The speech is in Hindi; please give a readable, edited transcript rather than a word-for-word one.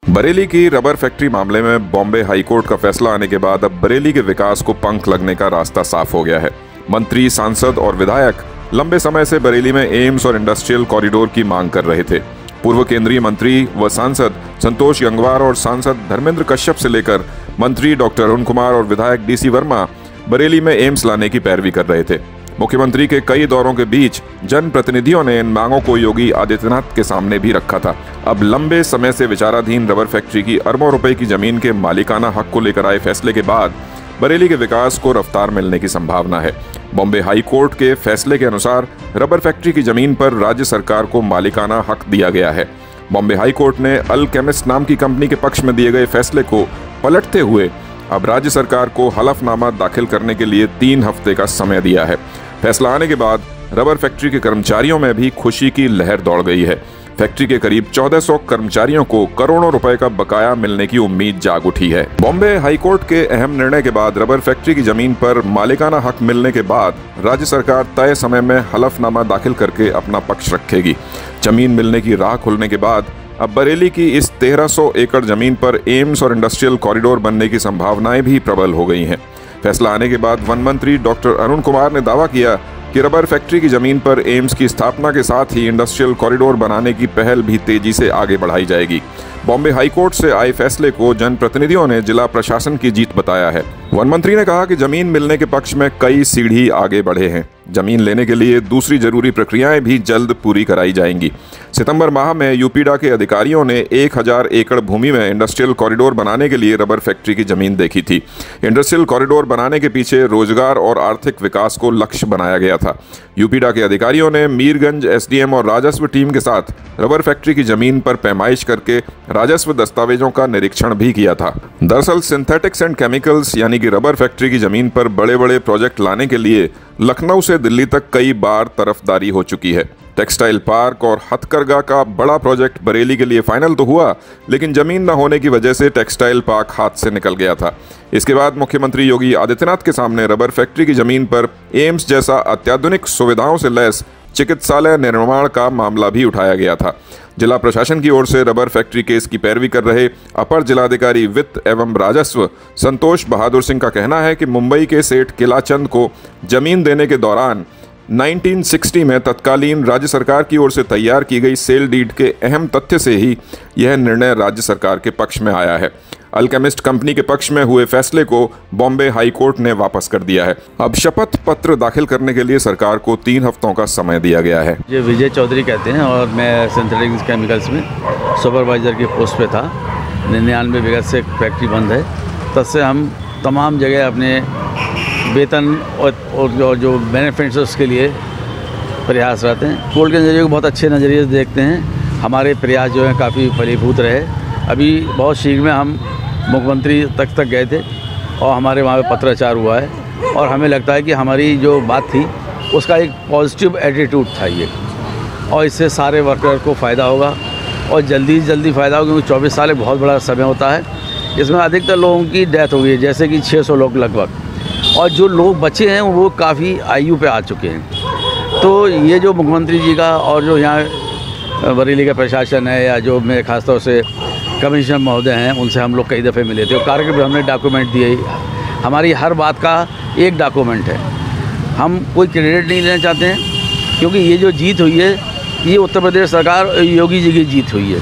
बरेली की रबर फैक्ट्री मामले में बॉम्बे हाईकोर्ट का फैसला आने के बाद अब बरेली के विकास को पंख लगने का रास्ता साफ हो गया है। मंत्री, सांसद और विधायक लंबे समय से बरेली में एम्स और इंडस्ट्रियल कॉरिडोर की मांग कर रहे थे। पूर्व केंद्रीय मंत्री व सांसद संतोष गंगवार और सांसद धर्मेंद्र कश्यप से लेकर मंत्री डॉक्टर अरुण कुमार और विधायक डीसी वर्मा बरेली में एम्स लाने की पैरवी कर रहे थे। मुख्यमंत्री के कई दौरों के बीच जनप्रतिनिधियों ने इन मांगों को योगी आदित्यनाथ के सामने भी रखा था। अब लंबे समय से विचाराधीन रबर फैक्ट्री की अरबों रुपए की जमीन के मालिकाना हक को लेकर आए फैसले के बाद बरेली के विकास को रफ्तार मिलने की संभावना है। बॉम्बे हाई कोर्ट के फैसले के अनुसार रबर फैक्ट्री की जमीन पर राज्य सरकार को मालिकाना हक दिया गया है। बॉम्बे हाई कोर्ट ने अल्केमिस्ट नाम की कंपनी के पक्ष में दिए गए फैसले को पलटते हुए अब राज्य सरकार को हलफनामा दाखिल करने के लिए 3 हफ्ते का समय दिया है। फैसला आने के बाद रबर फैक्ट्री के कर्मचारियों में भी खुशी की लहर दौड़ गई है। फैक्ट्री के करीब 1400 कर्मचारियों को करोड़ों रुपए का बकाया मिलने की उम्मीद जाग उठी है। बॉम्बे हाईकोर्ट के अहम निर्णय के बाद रबर फैक्ट्री की जमीन पर मालिकाना हक मिलने के बाद राज्य सरकार तय समय में हलफनामा दाखिल करके अपना पक्ष रखेगी। जमीन मिलने की राह खुलने के बाद अब बरेली की इस 1300 एकड़ जमीन पर एम्स और इंडस्ट्रियल कॉरिडोर बनने की संभावनाएं भी प्रबल हो गई हैं। फैसला आने के बाद वन मंत्री डॉक्टर अरुण कुमार ने दावा किया कि रबर फैक्ट्री की जमीन पर एम्स की स्थापना के साथ ही इंडस्ट्रियल कॉरिडोर बनाने की पहल भी तेजी से आगे बढ़ाई जाएगी। बॉम्बे हाईकोर्ट से आए फैसले को जनप्रतिनिधियों ने जिला प्रशासन की जीत बताया है। वन मंत्री ने कहा कि जमीन मिलने के पक्ष में कई सीढ़ी आगे बढ़े हैं। जमीन लेने के लिए दूसरी जरूरी प्रक्रियाएं भी जल्द पूरी कराई जाएंगी। सितंबर माह में यूपीडा के अधिकारियों ने 1000 एकड़ भूमि में इंडस्ट्रियल कॉरिडोर बनाने के लिए रबर फैक्ट्री की जमीन देखी थी। इंडस्ट्रियल कॉरिडोर बनाने के पीछे रोजगार और आर्थिक विकास को लक्ष्य बनाया गया था। यूपीडा के अधिकारियों ने मीरगंज एसडीएम और राजस्व टीम के साथ रबर फैक्ट्री की जमीन पर पैमाइश करके राजस्व दस्तावेजों का निरीक्षण भी किया था। दरअसल सिंथेटिक्स एंड केमिकल्स यानी कि रबर फैक्ट्री की जमीन पर बड़े बड़े प्रोजेक्ट लाने के लिए लखनऊ से दिल्ली तक कई बार तरफदारी हो चुकी है। टेक्सटाइल पार्क और हथकरघा का बड़ा प्रोजेक्ट बरेली के लिए फाइनल तो हुआ, लेकिन जमीन न होने की वजह से टेक्सटाइल पार्क हाथ से निकल गया था। इसके बाद मुख्यमंत्री योगी आदित्यनाथ के सामने रबर फैक्ट्री की जमीन पर एम्स जैसा अत्याधुनिक सुविधाओं से लैस चिकित्सालय निर्माण का मामला भी उठाया गया था। जिला प्रशासन की ओर से रबर फैक्ट्री केस की पैरवी कर रहे अपर जिलाधिकारी वित्त एवं राजस्व संतोष बहादुर सिंह का कहना है कि मुंबई के सेठ किलाचंद को जमीन देने के दौरान 1960 में तत्कालीन राज्य सरकार की ओर से तैयार की गई सेल डीड के अहम तथ्य से ही यह निर्णय राज्य सरकार के पक्ष में आया है। अल्केमिस्ट कंपनी के पक्ष में हुए फैसले को बॉम्बे हाई कोर्ट ने वापस कर दिया है। अब शपथ पत्र दाखिल करने के लिए सरकार को 3 हफ्तों का समय दिया गया है। ये विजय चौधरी कहते हैं और मैं सिंथेटिक्स केमिकल्स में सुपरवाइज़र की पोस्ट पे था। 99 विगत से फैक्ट्री बंद है, तब से हम तमाम जगह अपने वेतन और जो बेनिफिट्स उसके लिए प्रयास रहते हैं। कोर्ट के नज़रिए को बहुत अच्छे नज़रिए से देखते हैं। हमारे प्रयास जो हैं काफ़ी फलीभूत रहे। अभी बहुत शीघ्र में हम मुख्यमंत्री तक गए थे और हमारे वहाँ पे पत्राचार हुआ है और हमें लगता है कि हमारी जो बात थी उसका एक पॉजिटिव एटीट्यूड था ये, और इससे सारे वर्कर को फ़ायदा होगा और जल्दी से जल्दी फ़ायदा होगा, क्योंकि 24 साल एक बहुत बड़ा समय होता है। इसमें अधिकतर लोगों की डेथ हो गई है, जैसे कि 600 लोग लगभग, और जो लोग बचे हैं वो काफ़ी आयु पे आ चुके हैं। तो ये जो मुख्यमंत्री जी का और जो यहाँ बरेली का प्रशासन है या जो मेरे खासतौर से कमिश्नर महोदय हैं, उनसे हम लोग कई दफ़े मिले थे और कार्यक्रम हमने डॉक्यूमेंट दिए। हमारी हर बात का एक डॉक्यूमेंट है। हम कोई क्रेडिट नहीं लेना चाहते हैं, क्योंकि ये जो जीत हुई है ये उत्तर प्रदेश सरकार योगी जी की जीत हुई है।